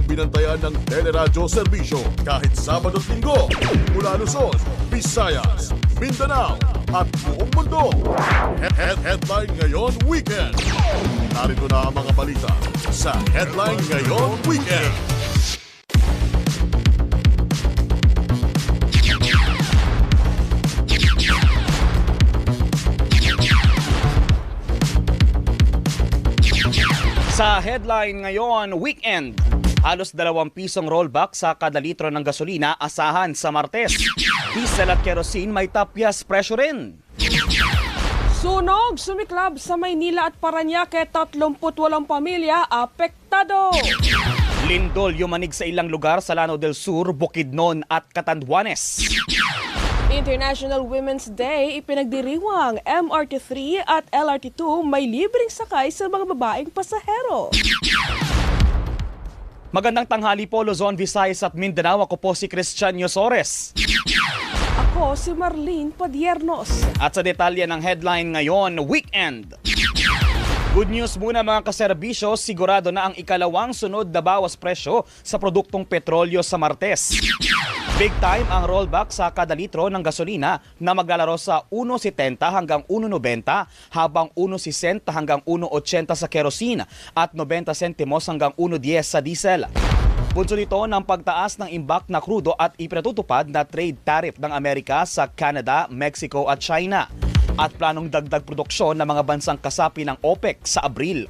binantayan ng Teleradyo Serbisyo kahit Sabado at Linggo mula Luzon, Visayas, Mindanao at buong mundo. Headline Ngayon Weekend. Narito na ang mga balita sa Headline Ngayon Weekend. Sa Headline Ngayon Weekend, halos 2 pisong rollback sa kada litro ng gasolina asahan sa Martes. Diesel at kerosene may tapyas presyo rin. Sunog, sumiklab sa Maynila at Parañaque, 38 pamilya apektado. Lindol yumanig sa ilang lugar sa Lanao del Sur, Bukidnon at Catanduanes. International Women's Day, ipinagdiriwang MRT3 at LRT2 may libreng sakay sa mga babaeng pasahero. Magandang tanghali po Luzon, Visayas at Mindanao. Ako po si Christian Yosores. Ako si Marlene Padiernos. At sa detalye ng Headline Ngayon Weekend. Good news muna mga kaserbisyo, sigurado na ang ikalawang sunod na bawas presyo sa produktong petrolyo sa Martes. Big time ang rollback sa kada litro ng gasolina na maglalaro sa 1.70 hanggang 1.90 habang 1.60 hanggang 1.80 sa kerosene at 90 sentimos hanggang 1.10 sa diesel. Bunso nito ng pagtaas ng imbak na krudo at ipinatutupad na trade tariff ng Amerika sa Canada, Mexico at China at planong dagdag produksyon ng mga bansang kasapi ng OPEC sa Abril.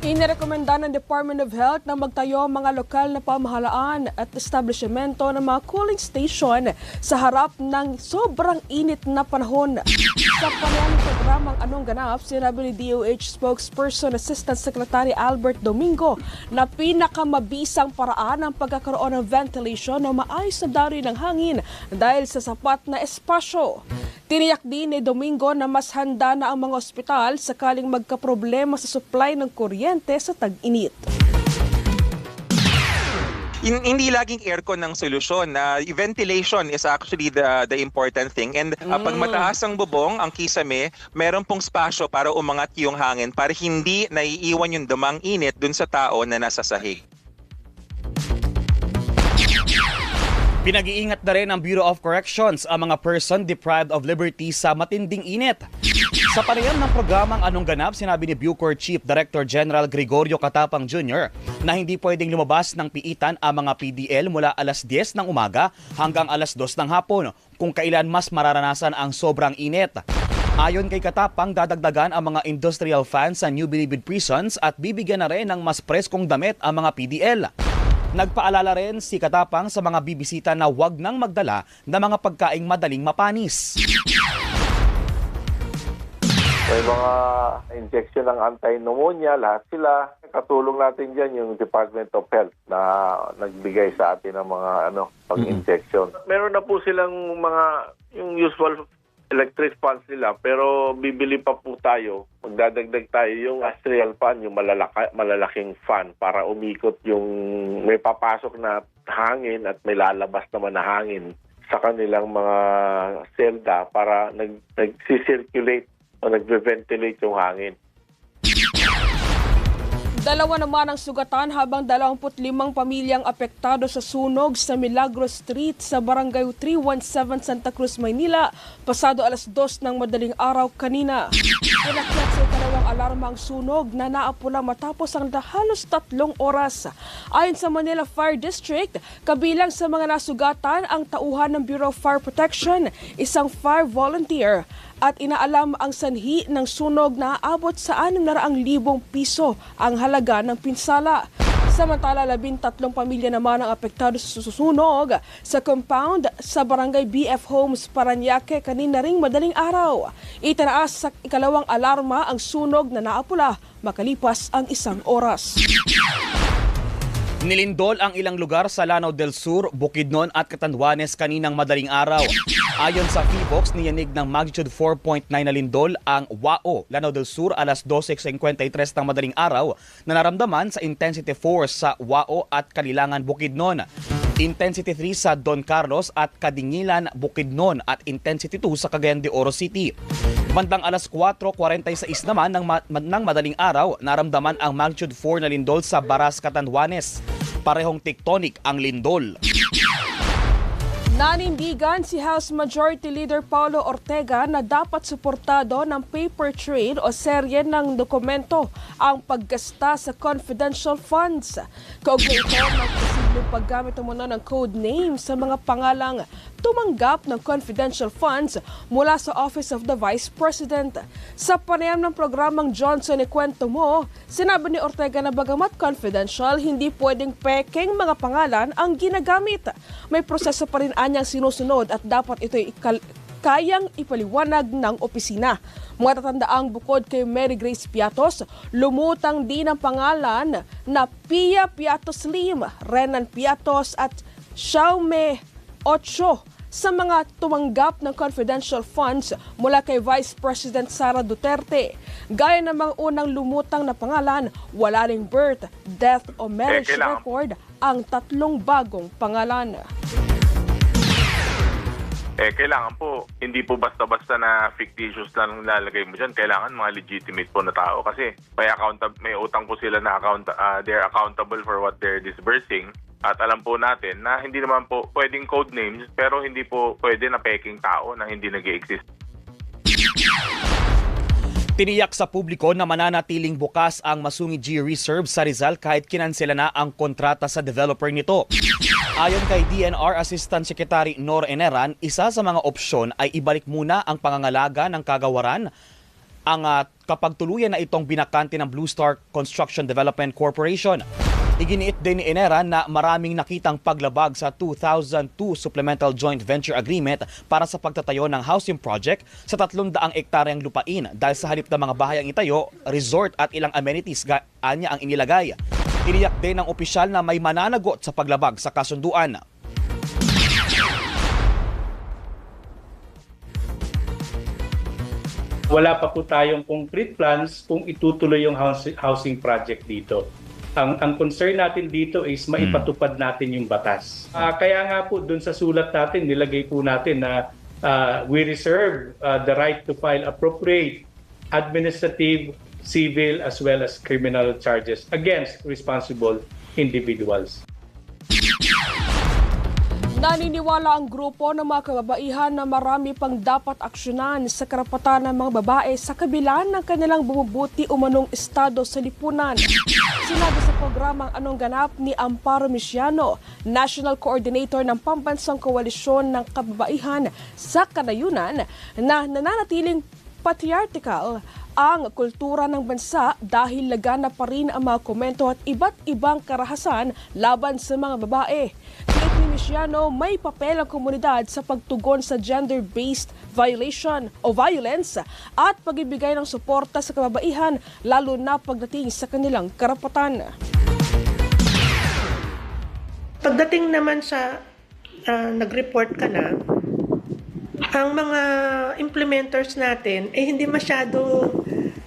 Inirekomenda ng Department of Health na magtayo mga lokal na pamahalaan at establishmento ng mga cooling station sa harap ng sobrang init na panahon. Sa panayang programang Anong Ganap, sinabi ni DOH spokesperson Assistant Secretary Albert Domingo na pinakamabisang paraan ang pagkakaroon ng ventilation na maayos na daloy ng hangin dahil sa sapat na espasyo. Tiniyak din ni Domingo na mas handa na ang mga ospital sakaling magkaproblema sa supply ng kuryente sa tag-init. Hindi laging aircon ng solusyon. Ventilation is actually the important thing. And pag mataas ang bubong, ang kisame, meron pong spasyo para umangat yung hangin para hindi naiiwan yung damang init dun sa tao na nasa sahig. Pinag-iingat na rin ng Bureau of Corrections ang mga person deprived of liberty sa matinding init. Sa panayam ng programang Anong Ganap, sinabi ni Bucor Chief Director General Gregorio Catapang Jr. na hindi pwedeng lumabas ng piitan ang mga PDL mula alas 10 ng umaga hanggang alas 2 ng hapon kung kailan mas mararanasan ang sobrang init. Ayon kay Katapang, dadagdagan ang mga industrial fans sa New Bilibid prisons at bibigyan na rin ng mas preskong damit ang mga PDL. Nagpaalala rin si Katapang sa mga bibisita na huwag nang magdala ng mga pagkaing madaling mapanis. May mga injection ng anti-pneumonia, lahat sila. Katulong natin dyan yung Department of Health na nagbigay sa atin ng mga pang-injection. Meron na po silang mga yung usual electric fans nila, pero bibili pa po tayo. Magdadagdag tayo yung industrial fan, yung malalaking fan para umikot yung may papasok na hangin at may lalabas naman na hangin sa kanilang mga selda para nag-circulate o nag-ventilate yung hangin. Dalawa naman ang sugatan habang 25 pamilyang apektado sa sunog sa Milagros Street sa Barangay 317 Santa Cruz, Maynila pasado alas 2 ng madaling araw kanina. Inakyat sa ikalawang alarma ang sunog na naapula matapos ang halos 3 oras. Ayon sa Manila Fire District, kabilang sa mga nasugatan ang tauhan ng Bureau of Fire Protection, isang fire volunteer at inaalam ang sanhi ng sunog na aabot sa 600,000 piso ang halaga ng pinsala. Samantala, 13 pamilya naman ang apektado sa susunog sa compound sa Barangay BF Homes, Parañaque kanina ring madaling araw. Itinaas sa ikalawang alarma ang sunog na naapula makalipas ang 1 oras. Nilindol ang ilang lugar sa Lanao del Sur, Bukidnon at Catanduanes kaninang madaling araw. Ayon sa PHIVOX, niyanig ng magnitude 4.9 na lindol ang WAO, Lanao del Sur, alas 12:53 ng madaling araw na naramdaman sa intensity 4 sa WAO at Kalilangan, Bukidnon. Intensity 3 sa Don Carlos at Kadingilan, Bukidnon at Intensity 2 sa Cagayan de Oro City. Bandang alas 4:46 naman ng madaling araw, naramdaman ang magnitude 4 na lindol sa Baras, Catanduanes. Parehong tectonic ang lindol. Nanindigan si House Majority Leader Paulo Ortega na dapat suportado ng paper trail o serye ng dokumento ang paggasta sa confidential funds. Kaugnay ito ng posibleng paggamit umano ng code name sa mga pangalang tumanggap ng confidential funds mula sa Office of the Vice President. Sa panayam ng programang Johnson Ikwento Mo, sinabi ni Ortega na bagamat confidential, hindi pwedeng pekeng mga pangalan ang ginagamit. May proseso pa rin anyang sinusunod at dapat ito'y kayang ipaliwanag ng opisina. Matatandaang bukod kay Mary Grace Piatos, lumutang din ang pangalan na Pia Piatos Lim, Renan Piatos at Xiaome Ocho sa mga tumanggap ng confidential funds mula kay Vice President Sara Duterte. Gaya ng mga unang lumutang na pangalan, wala ring birth, death o marriage record ang tatlong bagong pangalan. Kailangan po, hindi po basta-basta na fictitious lang lalagay mo dyan. Kailangan mga legitimate po na tao kasi may utang po sila na they're accountable for what they're disbursing. At alam po natin na hindi naman po pwedeng code names pero hindi po pwede na peking tao na hindi nag-i-exist. Tiniyak sa publiko na mananatiling bukas ang Masungi G Reserve sa Rizal kahit kinansela na ang kontrata sa developer nito. Ayon kay DNR Assistant Secretary Nor Eneran, isa sa mga opsyon ay ibalik muna ang pangangalaga ng kagawaran kapag tuluyan na itong binakante ng Blue Star Construction Development Corporation. Iginiit din ni Eneran na maraming nakitang paglabag sa 2002 Supplemental Joint Venture Agreement para sa pagtatayo ng housing project sa 300 ektaryang lupain dahil sa halip na mga bahay ang itayo, resort at ilang amenities anya ang inilagay. Tiniyak din ng opisyal na may mananagot sa paglabag sa kasunduan. Wala pa po tayong concrete plans kung itutuloy yung housing project dito. Ang concern natin dito is maipatupad natin yung batas. Kaya nga po dun sa sulat natin, nilagay po natin na we reserve the right to file appropriate administrative, civil as well as criminal charges against responsible individuals. Naniniwala ang grupo ng mga kababaihan na marami pang dapat aksyonan sa karapatan ng mga babae sa kabila ng kanilang bumubuti umanong estado sa lipunan. Sinabi sa programang Anong Ganap ni Amparo Misiano, National Coordinator ng Pambansang Koalisyon ng Kababaihan sa Kanayunan, na nananatiling patriarchal ang kultura ng bansa dahil lagana pa rin ang mga komento at iba't ibang karahasan laban sa mga babae. Kahit ni Misiano, may papel ang komunidad sa pagtugon sa gender-based violation o violence at pag-ibigay ng suporta sa kababaihan lalo na pagdating sa kanilang karapatan. Pagdating naman sa nag-report ka na, ang mga implementers natin hindi masyado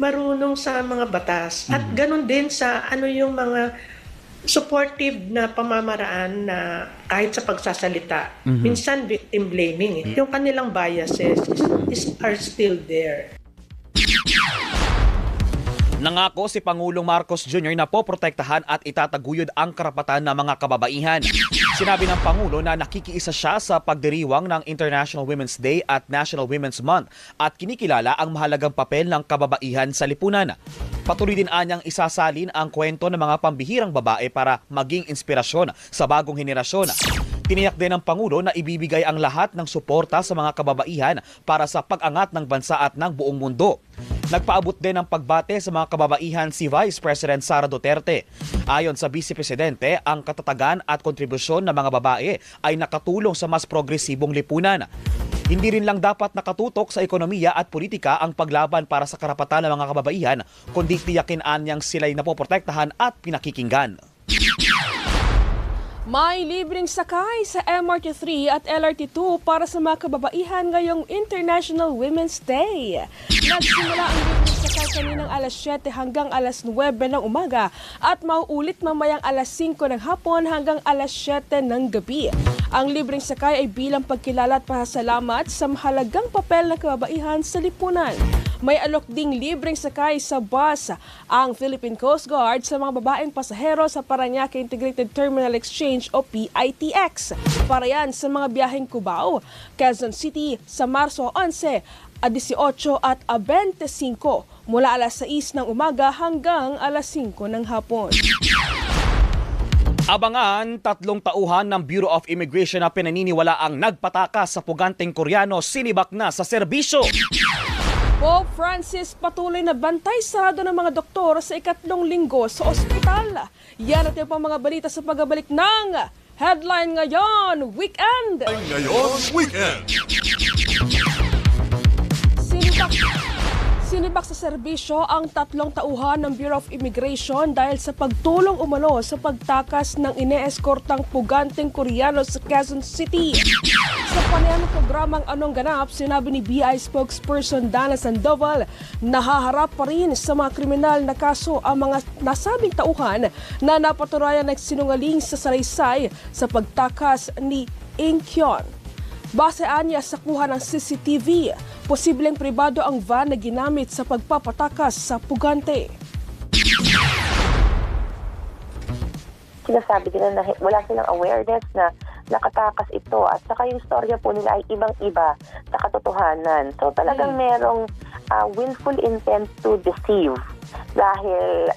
marunong sa mga batas at ganun din sa yung mga supportive na pamamaraan na kahit sa pagsasalita. Minsan victim blaming. Yung kanilang biases are still there. Nangako si Pangulong Marcos Jr. na poprotektahan at itataguyod ang karapatan ng mga kababaihan. Sinabi ng Pangulo na nakikiisa siya sa pagdiriwang ng International Women's Day at National Women's Month at kinikilala ang mahalagang papel ng kababaihan sa lipunan. Patuloy din anyang isasalin ang kwento ng mga pambihirang babae para maging inspirasyon sa bagong henerasyon. Tiniyak din ng Pangulo na ibibigay ang lahat ng suporta sa mga kababaihan para sa pag-angat ng bansa at ng buong mundo. Nagpaabot din ng pagbate sa mga kababaihan si Vice President Sara Duterte. Ayon sa Vice Presidente, ang katatagan at kontribusyon ng mga babae ay nakatulong sa mas progresibong lipunan. Hindi rin lang dapat nakatutok sa ekonomiya at politika ang paglaban para sa karapatan ng mga kababaihan, kundi tiyakin anyang sila'y napoprotektahan at pinakikinggan. May libreng sakay sa MRT3 at LRT2 para sa mga kababaihan ngayong International Women's Day. Nagsimula ang libreng sakay kaninang alas 7 hanggang alas 9 ng umaga at mauulit mamayang alas 5 ng hapon hanggang alas 7 ng gabi. Ang libreng sakay ay bilang pagkilala at pasasalamat sa mahalagang papel ng kababaihan sa lipunan. May alok ding libreng sakay sa bus ang Philippine Coast Guard sa mga babaeng pasahero sa Parañaque Integrated Terminal Exchange o PITX. Para yan sa mga biyaheng Cubao, Quezon City sa Marso 11, 18 at 25 mula alas 6 ng umaga hanggang alas 5 ng hapon. Abangan, 3 tauhan ng Bureau of Immigration na pinaniniwala ang nagpatakas sa puganteng Koreano sinibak na sa serbisyo. Pope Francis patuloy na bantay sarado ng mga doktor sa ikatlong linggo sa ospital. Yan at yung pang mga balita sa pagbabalik ng Headline Ngayon Weekend. Ngayon Weekend. Sinibak sa serbisyo ang 3 tauhan ng Bureau of Immigration dahil sa pagtulong umano sa pagtakas ng ine-eskortang puganteng Koreano sa Quezon City. Sa panayam ng programang Anong Ganap, sinabi ni BI spokesperson Dana Sandoval, nahaharap pa rin sa mga kriminal na kaso ang mga nasabing tauhan na napaturayan ng sinungaling sa salaysay sa pagtakas ni Inkyon. Basean niya sa kuha ng CCTV, posibleng pribado ang van na ginamit sa pagpapatakas sa pugante. Sinasabi nila na wala silang awareness na nakatakas ito at saka yung storya po nila ay ibang-iba sa katotohanan. So talagang merong willful intent to deceive dahil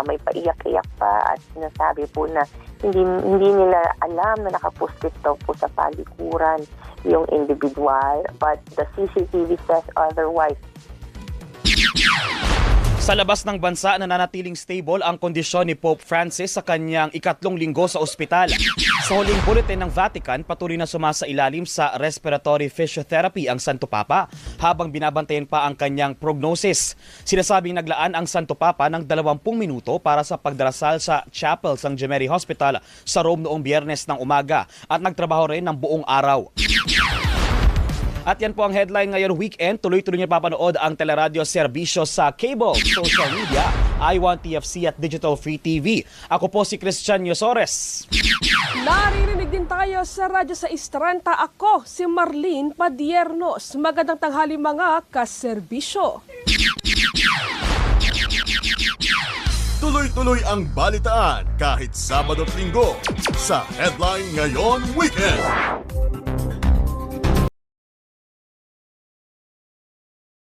may paiyak-iyak pa at sinasabi po na hindi nila alam na nakapuslit daw po sa palikuran yung individual, but the CCTV says otherwise. Sa labas ng bansa, nananatiling stable ang kondisyon ni Pope Francis sa kanyang ikatlong linggo sa ospital. Sa huling bulletin ng Vatican, patuloy na sumasailalim sa respiratory physiotherapy ang Santo Papa habang binabantayan pa ang kanyang prognosis. Sinasabing naglaan ang Santo Papa ng 20 minuto para sa pagdarasal sa chapel ng Gemelli Hospital sa Rome noong Biyernes ng umaga at nagtrabaho rin ng buong araw. At yan po ang headline ngayon weekend. Tuloy-tuloy niyo papanood ang teleradyo serbisyo sa cable, social media, I1 TFC at Digital Free TV. Ako po si Christian Yosores. Naririnig din tayo sa Radyo sa Istranta. Ako si Marlene Padiernos. Magandang tanghali mga kaserbisyo. Tuloy-tuloy ang balitaan kahit Sabado at Linggo sa Headline Ngayon Weekend.